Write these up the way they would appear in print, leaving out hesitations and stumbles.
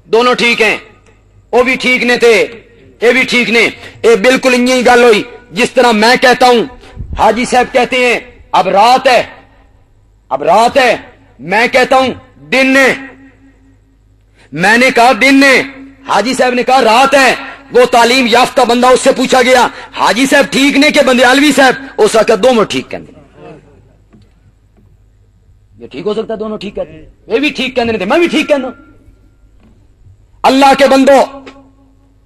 दोनों ठीक हैं, वो भी ठीक ने थे, ये भी ठीक ने। ये बिल्कुल यही गल हुई जिस तरह मैं कहता हूं। हाजी साहब कहते हैं अब रात है, अब रात है, मैं कहता हूं दिन है। मैंने कहा दिन है, हाजी साहब ने कहा रात है। वो तालीम याफ्ता बंदा, उससे पूछा गया हाजी साहब ठीक ने के बंदयालवी साहब, उसका कहा दोनों ठीक कहते। ये ठीक हो सकता है, दोनों ठीक कहते, ये भी ठीक कहने थे, मैं भी ठीक कहना। अल्लाह के बंदो,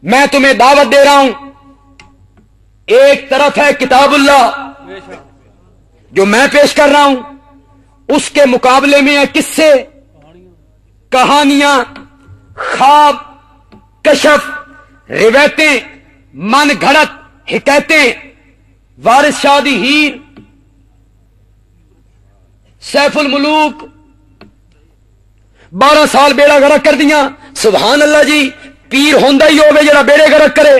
मैं तुम्हें दावत दे रहा हूं। एक तरफ है किताबुल्लाह जो मैं पेश कर रहा हूं, उसके मुकाबले में है किस्से, कहानियां, ख्वाब, कशफ, रिवायतें, मन घड़त हिकायतें। वारिस शादी हीर, सैफुल मुलूक 12 साल बेड़ा गरक कर दिया। सुभान अल्लाह जी, पीर होंदा ही होवे जरा बेड़े गरक करे।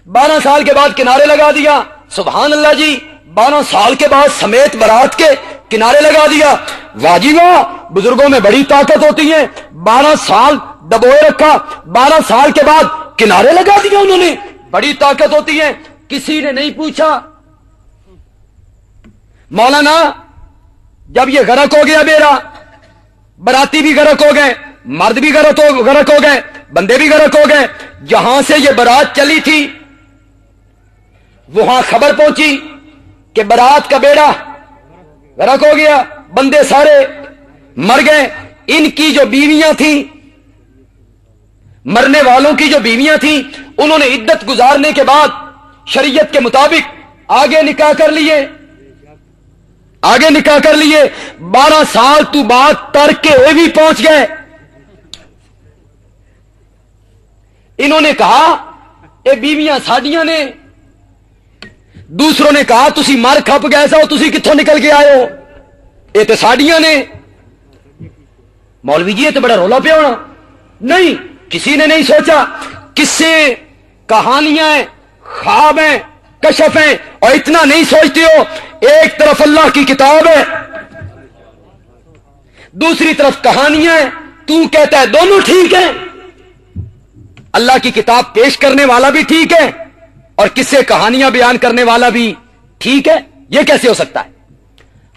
12 साल के बाद किनारे लगा दिया। सुभान अल्लाह जी, 12 साल के बाद समेत बारात के किनारे लगा दिया। वाजी वाह, बुजुर्गों में बड़ी ताकत होती है। 12 साल दबोए रखा, 12 साल के बाद किनारे लगा दिया उन्होंने, बड़ी ताकत होती है। किसी ने नहीं पूछा मौलाना जब ये गरक हो गया बेड़ा, बराती भी गरक हो गए, मर्द भी गरक हो गए, बंदे भी गरक हो गए। जहां से ये बारात चली थी वहां खबर पहुंची कि बारात का बेड़ा गरक हो गया, बंदे सारे मर गए। इनकी जो बीवियां थी, मरने वालों की जो बीवियां थी, उन्होंने इद्दत गुजारने के बाद शरीयत के मुताबिक आगे निकाह कर लिए, आगे निकाह कर लिए। 12 साल तू बात करके ये भी पहुंच गए। इन्होंने कहा ये बीवियां साडियां ने, दूसरों ने कहा तुसी मर खप गए सो, तुसी कित्थों निकल के आए हो, ये तो साडियां ने। मौलवी जी ये तो बड़ा रौला पे होना। नहीं, किसी ने नहीं सोचा। किस्से, कहानियां, ख्वाब हैं, कशफ हैं, और इतना नहीं सोचते हो एक तरफ अल्लाह की किताब है, दूसरी तरफ कहानियां हैं। तू कहता है दोनों ठीक है। अल्लाह की किताब पेश करने वाला भी ठीक है और किस्से कहानियां बयान करने वाला भी ठीक है। यह कैसे हो सकता है?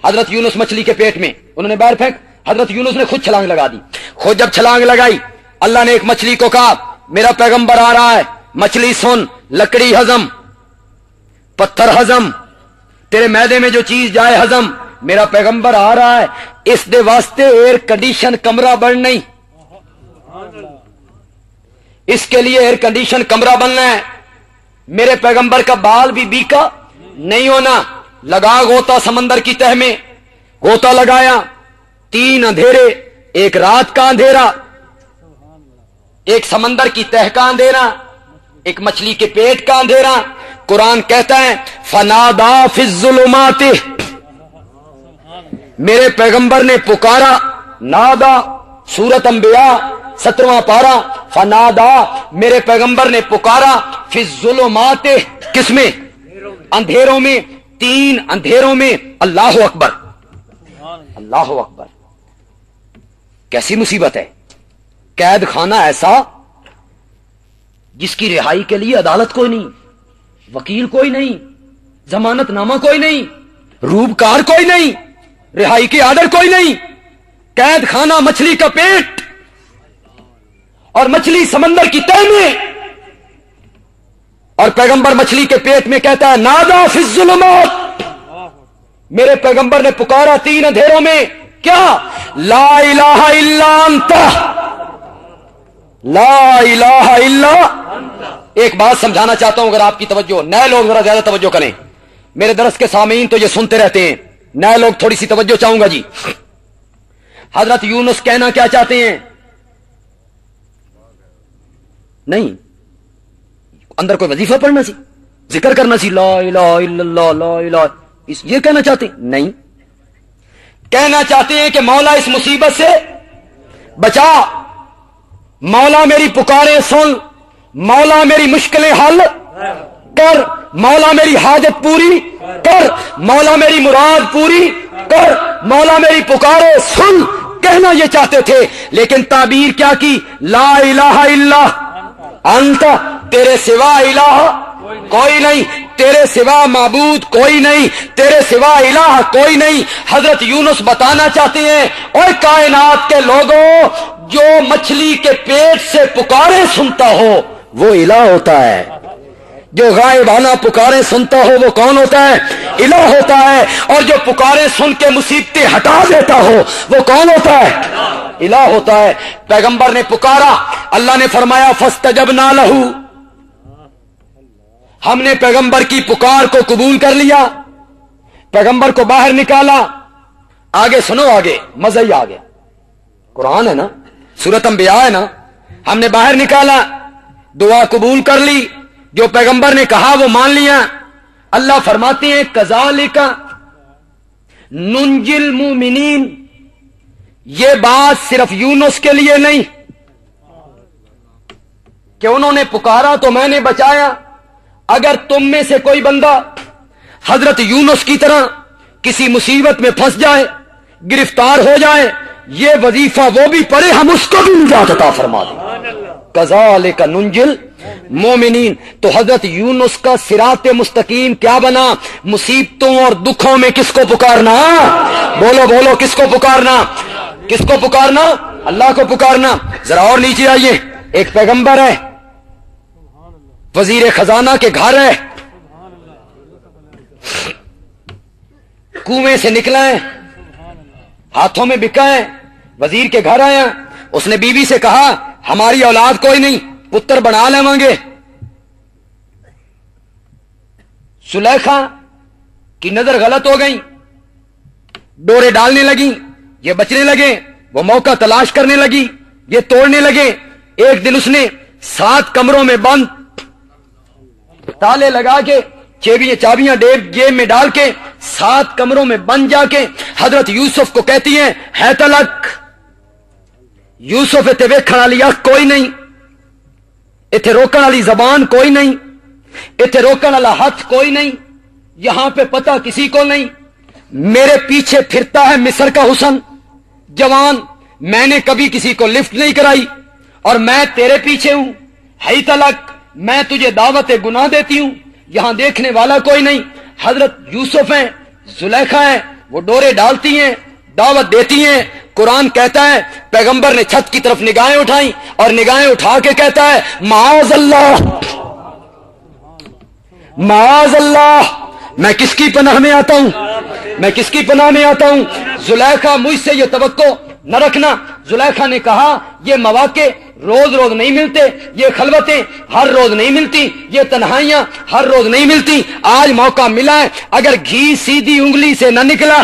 हजरत यूनुस मछली के पेट में उन्होंने बाहर फेंक, हजरत यूनुस ने खुद छलांग लगा दी। खुद जब छलांग लगाई, अल्लाह ने एक मछली को कहा मेरा पैगंबर आ रहा है, मछली सुन, लकड़ी हजम, पत्थर हजम, तेरे मैदे में जो चीज जाए हजम, मेरा पैगंबर आ रहा है। इस दे वास्ते एयर कंडीशन कमरा बन नहीं, इसके लिए एयर कंडीशन कमरा बनना है। मेरे पैगंबर का बाल भी बीका नहीं होना। लगा गोता समंदर की तह में, गोता लगाया, 3 अंधेरे, एक रात का अंधेरा, एक समंदर की तह का अंधेरा, एक मछली के पेट का अंधेरा। कुरान कहता है फनादा फिज़्ज़ुलुमाति, मेरे पैगंबर ने पुकारा, नादा, सूरत अंबिया 17वां पारा, फनादा, मेरे पैगंबर ने पुकारा, फिज़्ज़ुलुमाति, किसमें? अंधेरों में, 3 अंधेरों में। अल्लाह अकबर, अल्लाह अकबर। कैसी मुसीबत है। कैद खाना ऐसा जिसकी रिहाई के लिए अदालत कोई नहीं, वकील कोई नहीं, जमानतनामा कोई नहीं, रूबकार कोई नहीं, रिहाई की आर्डर कोई नहीं। कैद खाना मछली का पेट और मछली समंदर की तह में, और पैगंबर मछली के पेट में कहता है नादा फिज़्ज़ुलुमात, मेरे पैगंबर ने पुकारा 3 अंधेरों में, क्या? ला इलाहा इल्ला अंता, ला इलाहा इल्ला। एक बात समझाना चाहता हूं, अगर आपकी तवज्जो, नए लोग जरा ज्यादा तवज्जो करें। मेरे दरस के सामीन तो ये सुनते रहते हैं, नए लोग थोड़ी सी तवज्जो चाहूंगा जी। हजरत यूनुस कहना क्या चाहते हैं? नहीं, अंदर कोई वजीफा पढ़ना सी, जिक्र करना सी, ला इलाहा इल्लल्लाह, ला इलाहा, ये कहना चाहते हैं? नहीं, कहना चाहते हैं कि मौला इस मुसीबत से बचा, मौला मेरी पुकारें सुन, मौला मेरी मुश्किलें हल कर, मौला मेरी हाजत पूरी कर, मौला मेरी मुराद पूरी कर, मौला मेरी पुकारें सुन, कहना ये चाहते थे, लेकिन ताबीर क्या की, ला इलाहा इल्ला अंता, तेरे सिवा इलाह कोई नहीं, तेरे सिवा माबूद कोई नहीं, तेरे सिवा इलाह कोई नहीं। हजरत यूनुस बताना चाहते हैं, ओए कायनात के लोगों, जो मछली के पेट से पुकारे सुनता हो वो इलाह होता है, जो गायबाना पुकारे सुनता हो वो कौन होता है, इलाह होता है, और जो पुकारे सुन के मुसीबतें हटा देता हो वो कौन होता है, इलाह होता है। पैगंबर ने पुकारा, अल्लाह ने फरमाया फस्तजबना लहू, हमने पैगंबर की पुकार को कबूल कर लिया, पैगंबर को बाहर निकाला। आगे सुनो, आगे मजा ही आ गया, कुरान है ना, सूरत अंबिया है ना। हमने बाहर निकाला, दुआ कबूल कर ली, जो पैगंबर ने कहा वो मान लिया। अल्लाह फरमाते हैं कज़ालिका नुंजिल मुमिनीन, ये बात सिर्फ यूनुस के लिए नहीं कि उन्होंने पुकारा तो मैंने बचाया। अगर तुम में से कोई बंदा हजरत यूनुस की तरह किसी मुसीबत में फंस जाए, गिरफ्तार हो जाए, ये वजीफा वो भी पढ़े, हम उसको भी निजात अता फरमा दें। कज़ालिका नुंजिल मोमिनीन। तो हजरत यूनुस का सिराते मुस्तकीम क्या बना, मुसीबतों और दुखों में किसको पुकारना, बोलो बोलो किसको पुकारना, किसको पुकारना, अल्लाह को पुकारना। जरा और नीचे आइए, एक पैगंबर है, वजीर खजाना के घर है, कुएं से निकला है, हाथों में बिका है, वजीर के घर आया। उसने बीवी से कहा हमारी औलाद कोई नहीं, पुत्र बना लेवांगे। सुलेखा की नजर गलत हो गई, डोरे डालने लगी, ये बचने लगे, वो मौका तलाश करने लगी, ये तोड़ने लगे। एक दिन उसने 7 कमरों में बंद ताले लगा के चाबियां जेब में डाल के 7 कमरों में बंद जाके हजरत यूसुफ को कहती है तलक। यूसुफ इत्थे वेखण वाली अख कोई नहीं, इत्थे रोकण वाली जबान कोई नहीं, इत्थे रोकण वाला हाथ कोई नहीं, यहां पे पता किसी को नहीं। मेरे पीछे फिरता है मिस्र का हुसन जवान, मैंने कभी किसी को लिफ्ट नहीं कराई और मैं तेरे पीछे हूं। है तलक, मैं तुझे दावत गुनाह देती हूं, यहां देखने वाला कोई नहीं। हजरत यूसुफ है, जुलेखा है, वो डोरे डालती हैं, दावत देती हैं। कुरान कहता है पैगंबर ने छत की तरफ निगाहें उठाई और निगाहें उठा के कहता है माज़ अल्लाह, माज़ अल्लाह, मैं किसकी पनाह में आता हूं, मैं किसकी पनाह में आता हूं। जुलेखा मुझसे ये तवक्को न रखना। जुलेखा ने कहा ये मौके रोज रोज नहीं मिलते, ये खलवतें हर रोज नहीं मिलती, ये तन्हाइयां हर रोज नहीं मिलती, आज मौका मिला है। अगर घी सीधी उंगली से न निकला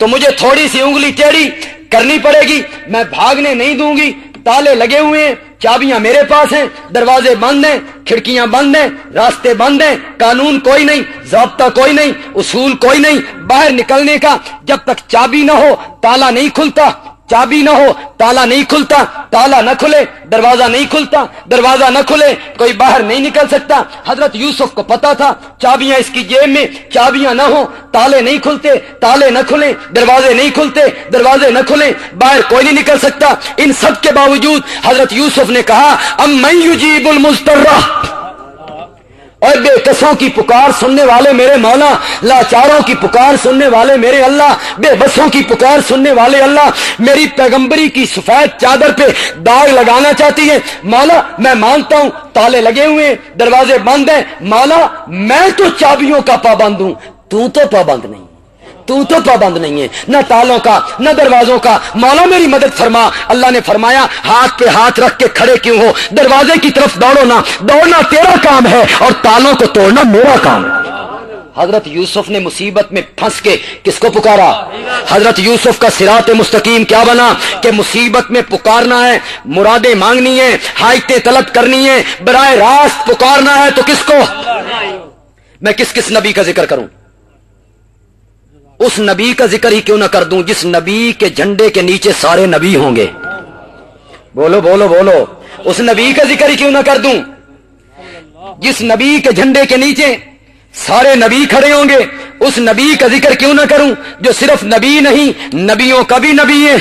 तो मुझे थोड़ी सी उंगली टेढ़ी करनी पड़ेगी, मैं भागने नहीं दूंगी। ताले लगे हुए हैं, चाबियां मेरे पास हैं, दरवाजे बंद हैं, खिड़कियां बंद हैं, रास्ते बंद हैं, कानून कोई नहीं, ज़ाब्ता कोई नहीं, उसूल कोई नहीं बाहर निकलने का। जब तक चाबी ना हो ताला नहीं खुलता, चाबी ना हो ताला नहीं खुलता, ताला न खुले दरवाजा नहीं खुलता, दरवाजा न खुले कोई बाहर नहीं निकल सकता। हजरत यूसुफ को पता था चाबियां इसकी जेब में, चाबियां ना हो ताले नहीं खुलते, ताले न खुले दरवाजे नहीं खुलते, दरवाजे न खुले बाहर कोई नहीं निकल सकता। इन सब के बावजूद हजरत यूसुफ ने कहा अम्मन युजीबुल मुज़तर्रा, और बेकसों की पुकार सुनने वाले मेरे मौला, लाचारों की पुकार सुनने वाले मेरे अल्लाह, बेबसों की पुकार सुनने वाले अल्लाह, मेरी पैगंबरी की सफेद चादर पे दाग लगाना चाहती है मौला। मैं मानता हूं ताले लगे हुए हैं, दरवाजे बंद हैं मौला, मैं तो चाबियों का पाबंद हूं, तू तो पाबंद नहीं, तू तो पाबंद नहीं है, न तालों का न दरवाजों का। मौला मेरी मदद फरमा। अल्लाह ने फरमाया हाथ पे हाथ रख के खड़े क्यों हो, दरवाजे की तरफ दौड़ो ना, दौड़ना तेरा काम है और तालों को तोड़ना मेरा काम है। हजरत यूसुफ ने मुसीबत में फंस के किसको पुकारा, हजरत यूसुफ का सिराते मुस्तकीम क्या बना कि मुसीबत में पुकारना है, मुरादें मांगनी है, हाइतें तलब करनी है, बराए रास्त पुकारना है। तो किसको, मैं किस किस नबी का जिक्र करूं, उस नबी का जिक्र ही क्यों ना कर दूं जिस नबी के झंडे के नीचे सारे नबी होंगे। बोलो बोलो बोलो, उस नबी का जिक्र ही क्यों ना कर दूं जिस नबी के झंडे के नीचे सारे नबी खड़े होंगे। اس نبی کا ذکر کیوں نہ کروں جو صرف نبی نہیں نبیوں کا بھی نبی ہے